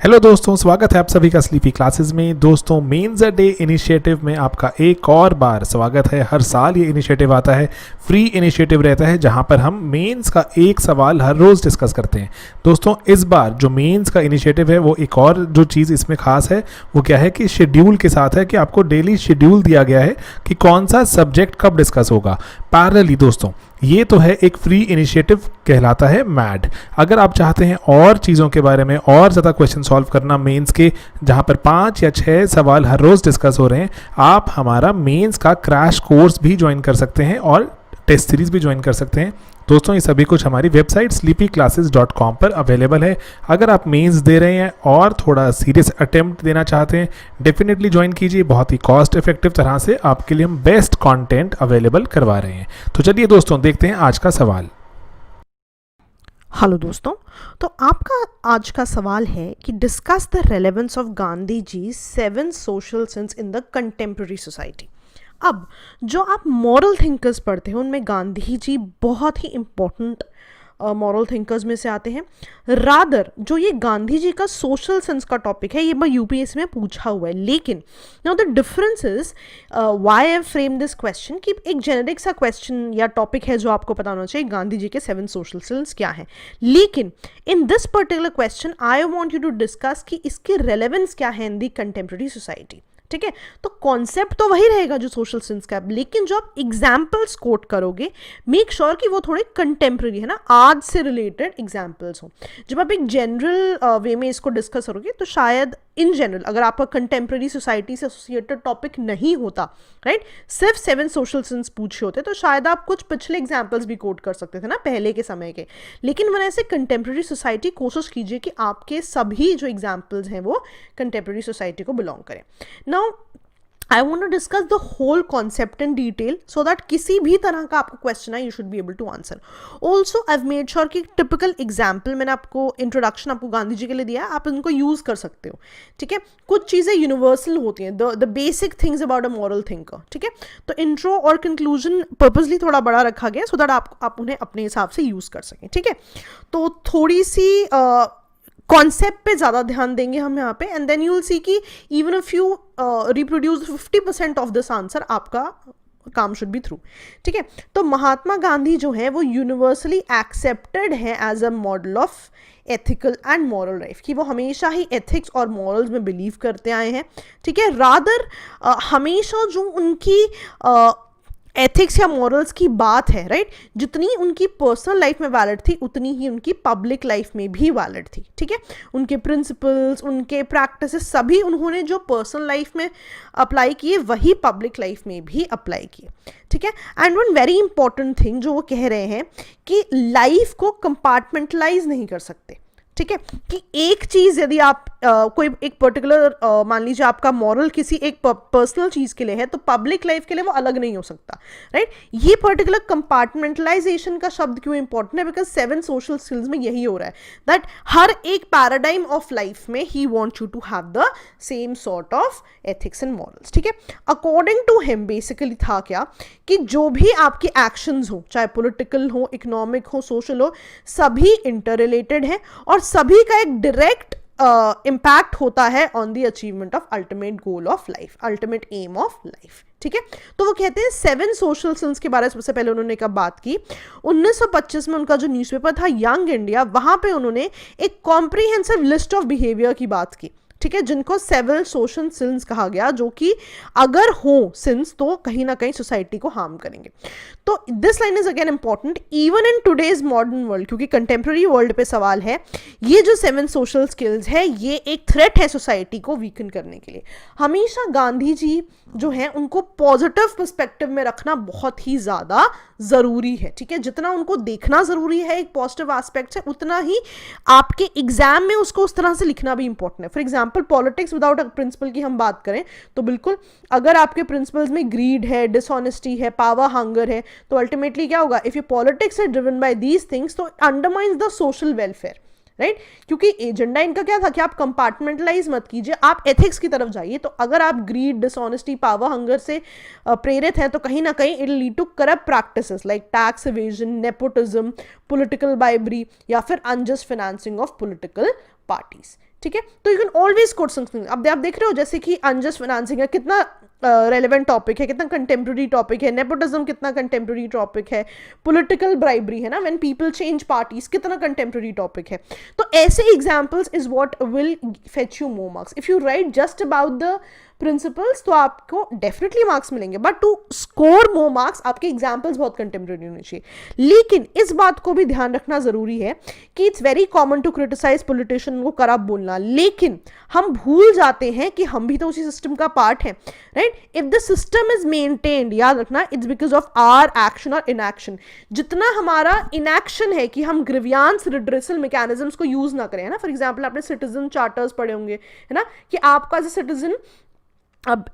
Hello दोस्तों, स्वागत है आप सभी का स्लीपी क्लासेस में। दोस्तों, मेंस डे इनिशिएटिव में आपका एक और बार स्वागत है। हर साल ये इनिशिएटिव आता है, फ्री इनिशिएटिव रहता है जहां पर हम मेंस का एक सवाल हर रोज़ डिस्कस करते हैं। दोस्तों, इस बार जो मेंस का इनिशिएटिव है वो एक और जो चीज़ इसमें खास है वो क्या है कि शेड्यूल के साथ है कि आपको डेली शेड्यूल दिया गया है कि कौन सा सब्जेक्ट कब डिस्कस होगा। पैरेलली दोस्तों, ये तो है एक फ्री इनिशिएटिव कहलाता है मैड। अगर आप चाहते हैं और चीज़ों के बारे में और ज़्यादा क्वेश्चन सॉल्व करना मेंस के, जहाँ पर 5 या 6 सवाल हर रोज़ डिस्कस हो रहे हैं, आप हमारा मेंस का क्रैश कोर्स भी ज्वाइन कर सकते हैं और टेस्ट सीरीज़ भी ज्वाइन कर सकते हैं। दोस्तों, ये सभी कुछ हमारी वेबसाइट sleepyclasses.com पर अवेलेबल है। अगर आप मेंस दे रहे हैं और थोड़ा सीरियस अटेम्प्ट देना चाहते हैं, डेफिनेटली ज्वाइन कीजिए। बहुत ही कॉस्ट इफेक्टिव तरह से आपके लिए हम बेस्ट कंटेंट अवेलेबल करवा रहे हैं। तो चलिए दोस्तों, देखते हैं आज का सवाल। हेलो दोस्तों, तो आपका आज का सवाल है कि discuss the relevance of Gandhi ji 7 social sins in the contemporary society. अब जो आप मॉरल थिंकर्स पढ़ते हैं उनमें गांधी जी बहुत ही इम्पोर्टेंट मॉरल थिंकर्स में से आते हैं। रादर जो ये गांधी जी का सोशल सेंस का टॉपिक है, ये मैं यूपीएससी में पूछा हुआ है, लेकिन now the difference is why I frame this question कि एक जेनेरिक सा क्वेश्चन या टॉपिक है जो आपको पता होना चाहिए गांधी जी के 7 सोशल सेंस क्या है, लेकिन in this particular question I want you to discuss कि इसकी रेलेवेंस क्या है इन दी कंटेम्प्रेरी सोसाइटी। ठीक है, तो कॉन्सेप्ट तो वही रहेगा जो सोशल सेंस का, लेकिन जो आप एग्जाम्पल्स कोट करोगे मेक श्योर कि वो थोड़े कंटेम्प्रेरी है ना, आज से रिलेटेड एग्जाम्पल्स हो। जब आप एक जनरल वे में इसको डिस्कस करोगे तो शायद इन जनरल अगर आपका कंटेम्प्रेरी सोसाइटी से एसोसिएटेड टॉपिक नहीं होता, राइट, सिर्फ 7 सोशल सेंस पूछे होते तो शायद आप कुछ पिछले एग्जाम्पल्स भी कोट कर सकते थे ना, पहले के समय के। लेकिन मैंने ऐसे कंटेम्प्रेरी सोसाइटी कोशिश कीजिए कि आपके सभी जो एग्जाम्पल्स हैं वो कंटेम्प्रेरी सोसाइटी को बिलोंग करें। Now, I want to discuss the whole concept in detail so that किसी भी तरह का आपको क्वेश्चन है you should be able to answer. Also, I've made sure कि typical example मैंने आपको introduction आपको गांधी जी के लिए दिया है, आप इनको यूज कर सकते हो। ठीक है, कुछ चीज़ें यूनिवर्सल होती हैं, the basic things about a moral thinker। ठीक है, तो इंट्रो और कंक्लूजन पर्पसली थोड़ा बड़ा रखा गया सो दैट आप उन्हें अपने हिसाब से यूज कर सकें। ठीक है, तो थोड़ी सी कॉन्सेप्ट पे ज़्यादा ध्यान देंगे हम यहाँ पे, and then you will see कि even if you reproduce 50% of this answer, आपका काम शुड बी थ्रू। ठीक है, तो महात्मा गांधी जो है वो यूनिवर्सली एक्सेप्टेड है as a model of ethical and moral life, कि वो हमेशा ही एथिक्स और मॉरल्स में बिलीव करते आए हैं। ठीक है, रादर हमेशा जो उनकी एथिक्स या मॉरल्स की बात है, राइट, जितनी उनकी पर्सनल लाइफ में वैलिड थी उतनी ही उनकी पब्लिक लाइफ में भी वैलिड थी। ठीक है, उनके प्रिंसिपल्स, उनके प्रैक्टिसेस सभी उन्होंने जो पर्सनल लाइफ में अप्लाई किए वही पब्लिक लाइफ में भी अप्लाई किए। ठीक है, and one very important thing जो वो कह रहे हैं कि लाइफ को कंपार्टमेंटलाइज नहीं कर सकते। ठीक है, कि एक चीज़ यदि आप कोई एक पर्टिकुलर मान लीजिए आपका मॉरल किसी एक पर्सनल चीज़ के लिए है तो पब्लिक लाइफ के लिए वो अलग नहीं हो सकता, राइट। ये पर्टिकुलर कंपार्टमेंटलाइजेशन का शब्द क्यों इंपॉर्टेंट है, बिकॉज 7 सोशल स्किल्स में यही हो रहा है दैट हर एक पैराडाइम ऑफ लाइफ में he want you to have the same sort of ethics and morals. ठीक है, अकॉर्डिंग टू हिम बेसिकली था क्या कि जो भी आपके एक्शंस हो, चाहे पॉलिटिकल हो, इकोनॉमिक हो, सोशल हो, सभी इंटर रिलेटेड है और सभी का एक डायरेक्ट इम्पैक्ट होता है on the achievement of ultimate goal of life, ultimate aim of life. ठीक है, तो वो कहते हैं 7 सोशल सिंस के बारे में सबसे पहले उन्होंने कब बात की, 1925 में उनका जो न्यूज़पेपर था यंग इंडिया, वहां पे उन्होंने एक कॉम्प्रिहेंसिव लिस्ट ऑफ बिहेवियर की बात की। ठीक है, जिनको 7 सोशल सिंस कहा गया, जो कि अगर हो सिंस तो कहीं ना कहीं सोसाइटी को हार्म करेंगे। तो this line is again important even in today's modern world, क्योंकि कंटेम्प्रेरी वर्ल्ड पे सवाल है। ये जो 7 सोशल स्किल्स है ये एक थ्रेट है सोसाइटी को वीकन करने के लिए। हमेशा गांधी जी जो है उनको पॉजिटिव पर्सपेक्टिव में रखना बहुत ही ज़्यादा ज़रूरी है। ठीक है, जितना उनको देखना ज़रूरी है एक पॉजिटिव एस्पेक्ट से, उतना ही आपके एग्जाम में उसको उस तरह से लिखना भी इंपॉर्टेंट है। For example politics without a principle की हम बात करें तो बिल्कुल, अगर आपके प्रिंसिपल्स में ग्रीड है, डिसऑनेस्टी है, पावर हंगर है, तो अल्टीमेटली क्या होगा, if you politics are driven by these things तो undermines the social welfare, right. क्योंकि एजेंडा इनका क्या था कि आप कंपार्टमेंटलाइज मत कीजिए, आप एथिक्स की तरफ जाइए। तो अगर आप ग्रीड, डिसऑनेस्टी, पावर हंगर से प्रेरित हैं तो कहीं ना कहीं it lead to corrupt practices like tax evasion, nepotism, political bribery या फिर unjust financing of political parties. ठीक है, तो you can always quote something. अब आप देख रहे हो जैसे कि अनजस्ट फाइनेंसिंग है, कितना रेलेवेंट टॉपिक है, कितना कंटेम्प्रेरी टॉपिक है, नेपोटिज्म कितना कंटेम्प्रेरी टॉपिक है, पॉलिटिकल ब्राइबरी है ना, व्हेन पीपल चेंज पार्टीज कितना कंटेम्प्रेरी टॉपिक है। तो ऐसे examples is what will fetch you more marks. If you write just about the principles तो आपको डेफिनेटली मार्क्स मिलेंगे, but to score more marks आपके एग्जाम्पल्स बहुत कंटेम्प्रेरी होने चाहिए। लेकिन इस बात को भी ध्यान रखना जरूरी है कि it's very common to criticise politician को करप्ट बोलना, लेकिन हम भूल जाते हैं कि हम भी तो उसी सिस्टम का पार्ट है, right. If the system is maintained, याद रखना, it's because of our action और इनएक्शन। जितना हमारा इनएक्शन है कि हम ग्रीवियांस रिड्रेसल मैकेनिज्म्स को यूज ना करें, है ना। फॉर एग्जाम्पल आपने सिटीजन चार्टर्स पढ़े होंगे, है ना, कि आपका एज ए सिटीजन अब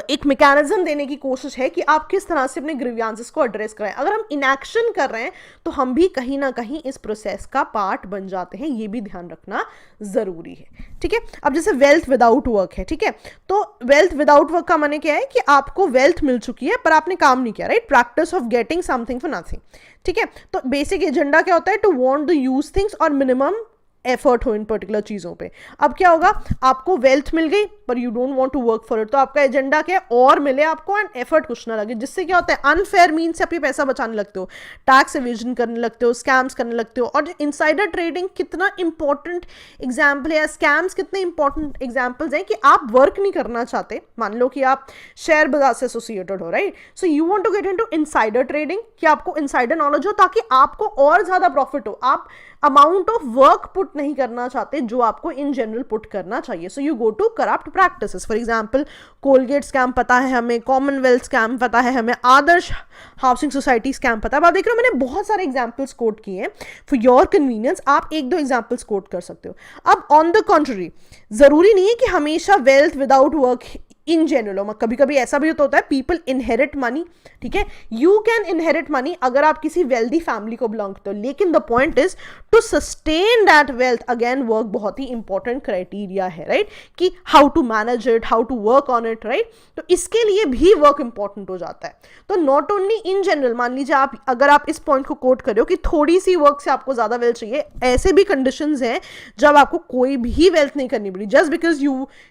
एक मैकेनिज्म देने की कोशिश है कि आप किस तरह से अपने ग्रीवियांसेस को एड्रेस करें। अगर हम इनएक्शन कर रहे हैं तो हम भी कहीं ना कहीं इस प्रोसेस का पार्ट बन जाते हैं, ये भी ध्यान रखना जरूरी है, ठीक है। अब जैसे वेल्थ विदाउट वर्क है, ठीक है, तो वेल्थ विदाउट वर्क का माने क्या है कि आपको वेल्थ मिल चुकी है पर आपने काम नहीं किया, right. Practice of getting something for nothing, ठीक है। तो बेसिक एजेंडा क्या होता है, to want the use things और मिनिमम एफर्ट हो इन पर्टिकुलर चीजों पे। अब क्या होगा, आपको वेल्थ मिल गई पर you don't want to work for it, तो आपका एजेंडा क्या है, और मिले आपको एंड एफर्ट कुछ ना लगे, जिससे क्या होता है, अनफेयर मीन से आप ये पैसा बचाने लगते हो, टैक्स एविजन करने लगते हो, स्कैम्स करने लगते हो। और इनसाइडर ट्रेडिंग कितना इंपॉर्टेंट एग्जाम्पल है, स्कैम्स कितने इंपॉर्टेंट एग्जाम्पल्स हैं कि आप वर्क नहीं करना चाहते, मान लो कि आप शेयर बाजार से एसोसिएटेड हो, right, so you want to get into insider trading कि आपको इनसाइडर नॉलेज हो ताकि आपको और ज्यादा प्रॉफिट हो। आप अमाउंट ऑफ वर्क पुट नहीं करना चाहते जो आपको इन जनरल पुट करना चाहिए, so you go to corrupt practices. For example Coalgate scam पता है हमें, कॉमनवेल्थ स्कैम पता है हमें, आदर्श हाउसिंग सोसाइटी स्कैम पता है। अब आप देख रहे हो मैंने बहुत सारे एग्जांपल्स कोट किए हैं फॉर योर कन्वीनियंस, आप एक दो एग्जांपल्स कोट कर सकते हो। अब ऑन द कॉन्ट्ररी, जरूरी नहीं है कि हमेशा wealth without work in general, कभी कभी ऐसा भी होता है पीपल इनहेरिट मनी, ठीक है, यू कैन इनहेरिट मनी अगर आप किसी वेल्दी फैमिली को बिलोंग करते हो, लेकिन the point is to sustain that wealth, again work बहुत ही इंपॉर्टेंट क्राइटेरिया है, राइट, कि how to manage it, how to work on it, right. तो इसके लिए भी वर्क इंपॉर्टेंट हो जाता है। तो नॉट ओनली इन जनरल, मान लीजिए आप अगर आप इस पॉइंट को कोट कर रहे हो कि थोड़ी सी वर्क से आपको ज्यादा वेल्थ चाहिए, ऐसे भी कंडीशंस हैं जब आपको कोई भी वेल्थ नहीं करनी पड़ी, जस्ट बिकॉज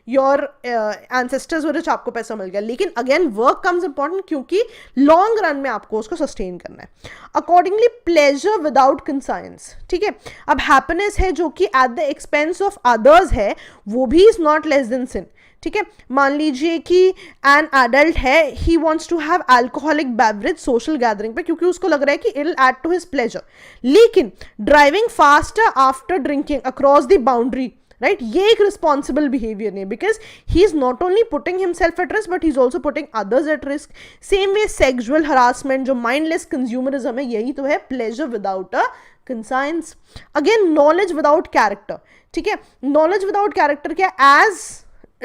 योर एंसेस्टर्स आपको पैसा मिल गया, लेकिन अगेन वर्क कम्स इंपॉर्टेंट क्योंकि लॉन्ग रन में आपको उसको सस्टेन करना है। अकॉर्डिंगली प्लेजर विदाउट कंसाइंस, ठीक है। अब हैप्पीनेस है जो कि at the expense of others है, वो भी is not less than sin, ठीक है। मान लीजिए कि एन एडल्ट है, he wants to have alcoholic beverage social gathering पे क्योंकि उसको लग रहा है कि it will add to his pleasure, लेकिन driving faster after drinking across the boundary, right, ये एक रिस्पॉन्सिबल बिहेवियर नहीं, because he is not only putting himself at risk but he is also putting others at risk. Same way sexual harassment जो mindless consumerism है, यही तो है pleasure without a conscience. Again knowledge without character, ठीक है, knowledge without character क्या, as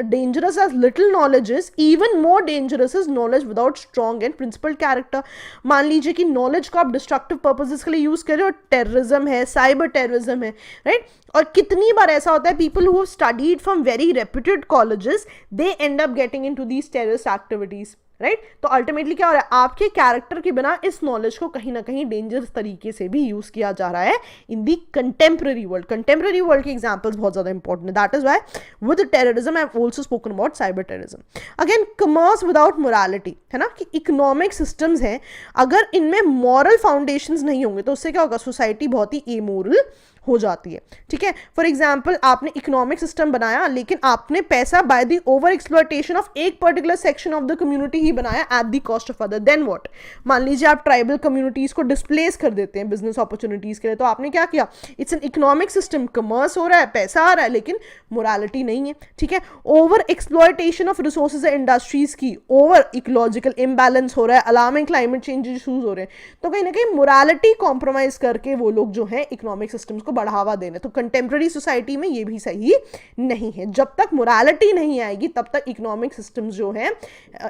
dangerous as little knowledge is, even more dangerous is knowledge without strong and principled character। मान लीजिए कि knowledge को आप destructive purposes के लिए यूज कर रहे हो, टेररिज्म है, साइबर टेररिज्म है, राइट। और कितनी बार ऐसा होता है people who have studied from very reputed colleges they end up getting into these terrorist activities, right. तो अल्टीमेटली क्या हो रहा है, आपके कैरेक्टर के बिना इस नॉलेज को कहीं ना कहीं डेंजरस तरीके से भी यूज किया जा रहा है इन दी कंटेम्प्रेरी वर्ल्ड। कंटेम्प्रेरी वर्ल्ड के एग्जांपल्स बहुत ज्यादा इंपॉर्टेंट है, that is why with terrorism I have also spoken about cyber terrorism. Again commerce without morality, है ना, कि इकोनॉमिक सिस्टम्स हैं, अगर इनमें मॉरल फाउंडेशंस नहीं होंगे तो उससे क्या होगा, सोसाइटी बहुत ही इमोरल हो जाती है, ठीक है। फॉर एग्जाम्पल आपने इकोनॉमिक सिस्टम बनाया लेकिन आपने पैसा by the over exploitation of एक particular section of the community ही बनाया at the cost of other, then what. मान लीजिए आप ट्राइबल कम्युनिटीज को डिस्प्लेस कर देते हैं बिजनेस अपॉर्चुनिटीज के लिए, तो आपने क्या किया, it's an economic system, commerce हो रहा है, पैसा आ रहा है, लेकिन मोरालिटी नहीं है, ठीक है। Over exploitation of resources industries की, ओवर इकोलॉजिकल इम्बैलेंस हो रहा है, अलार्मिंग क्लाइमेट चेंज इशूज हो रहे हैं, तो कहीं ना कहीं मोरालिटी कॉम्प्रोमाइज करके वो लोग जो है इकोनॉमिक सिस्टम्स को बढ़ावा देने। तो कंटेम्प्रेरी सोसाइटी में ये भी सही नहीं है, जब तक मोरालिटी नहीं आएगी तब तक इकोनॉमिक सिस्टम्स जो है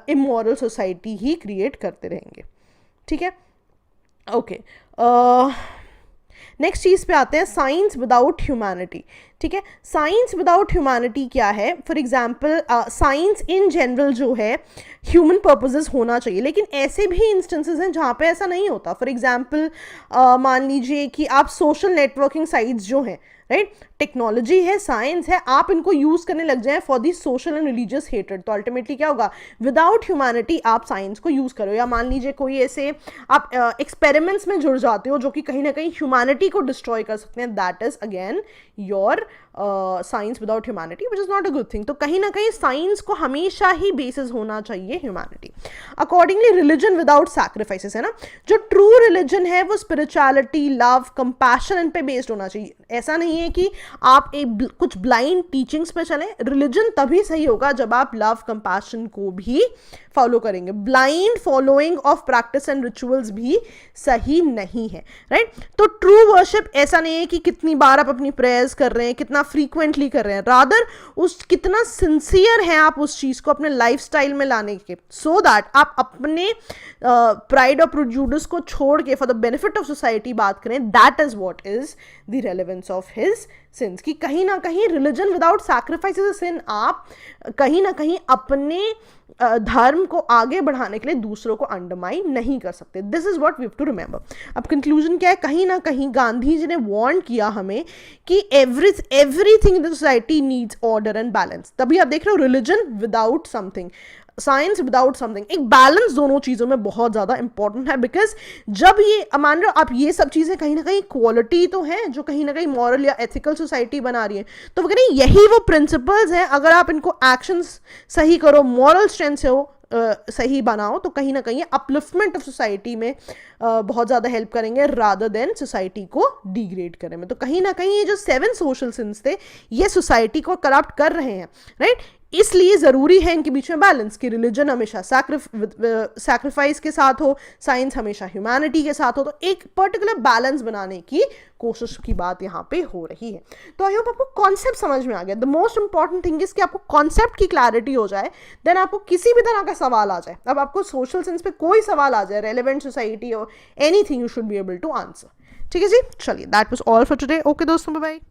इमोरल सोसाइटी ही क्रिएट करते रहेंगे, ठीक है। ओके, नेक्स्ट चीज पे आते हैं, साइंस विदाउट ह्यूमैनिटी। ठीक है। साइंस विदाउट ह्यूमैनिटी क्या है? For example science in general जो है ह्यूमन पर्पजेज होना चाहिए, लेकिन ऐसे भी इंस्टेंसेस हैं जहाँ पे ऐसा नहीं होता। फॉर एग्जाम्पल मान लीजिए कि आप सोशल नेटवर्किंग साइट्स जो हैं, राइट, टेक्नोलॉजी है, साइंस है, आप इनको यूज करने लग जाएं for the social and religious hatred, तो अल्टीमेटली क्या होगा? विदाउट ह्यूमैनिटी आप साइंस को यूज करो। या मान लीजिए कोई ऐसे आप एक्सपेरिमेंट्स में जुड़ जाते हो जो कि कहीं ना कहीं ह्यूमैनिटी को डिस्ट्रॉय कर सकते हैं, that is again your science without humanity, which is not a good thing. तो कहीं ना कहीं साइंस को हमेशा ही बेसिस होना चाहिए humanity. Accordingly religion without sacrifices है ना, जो ट्रू रिलीजन है वो स्पिरिचुअलिटी, लव, कंपैशन इन पे बेस्ड होना चाहिए। ऐसा नहीं है कि आप एक कुछ ब्लाइंड टीचिंग्स पे चलें। रिलीजन तभी सही होगा जब आप लव, कंपैशन को भी फॉलो करेंगे। Blind following of practice and rituals भी सही नहीं है, राइट। तो ट्रू वर्शिप ऐसा नहीं है कि कितनी बार आप अपनी प्रेयर्स कर रहे हैं, कितना फ्रीक्वेंटली कर रहे हैं, रादर उस कितना सिंसियर हैं आप उस चीज को अपने लाइफस्टाइल में लाने के, सो दैट आप अपने प्राइड और प्रेजुडिस को छोड़ के for the benefit of society बात करें। That is what is the relevance of his sins. कि कहीं ना कहीं religion without sacrifice is a sin. आप कहीं ना कहीं अपने धर्म को आगे बढ़ाने के लिए दूसरों को अंडरमाइन नहीं कर सकते। This is what we have to remember. अब कंक्लूजन क्या है? कहीं ना कहीं गांधी जी ने वार्न किया हमें कि everything in the society needs order and balance. तभी आप देख रहे हो religion without something, science without something, एक बैलेंस दोनों चीजों में बहुत ज्यादा इंपॉर्टेंट है। बिकॉज जब ये मान रहे हो आप, ये सब चीजें कहीं ना कहीं क्वालिटी तो है जो कहीं ना कहीं मॉरल या एथिकल सोसाइटी बना रही है, तो वो कह रहे हैं यही वो प्रिंसिपल्स हैं। अगर आप इनको एक्शंस सही करो, मॉरल स्ट्रेंथ से हो सही बनाओ, तो कहीं ना कहीं अपलिफ्टमेंट ऑफ सोसाइटी में बहुत ज़्यादा हेल्प करेंगे रादर देन सोसाइटी को डिग्रेड करने में। तो कहीं ना कहीं ये जो 7 सोशल सिंस थे ये सोसाइटी को करप्ट कर रहे हैं, राइट। इसलिए ज़रूरी है इनके बीच में बैलेंस, कि रिलीजन हमेशा सैक्रिफाइस के साथ हो, साइंस हमेशा ह्यूमैनिटी के साथ हो। तो एक पर्टिकुलर बैलेंस बनाने की कोशिश की बात यहाँ पे हो रही है। तो आई होप आपको कॉन्सेप्ट समझ में आ गया। The most important thing is कि आपको कॉन्सेप्ट की क्लैरिटी हो जाए, देन आपको किसी भी तरह का सवाल आ जाए, अब आपको सोशल सेंस पे कोई सवाल आ जाए, रेलेवेंट सोसाइटी और anything, you should be able to answer. ठीक है जी, चलिए, that was all for today. Okay दोस्तों, बाय बाय।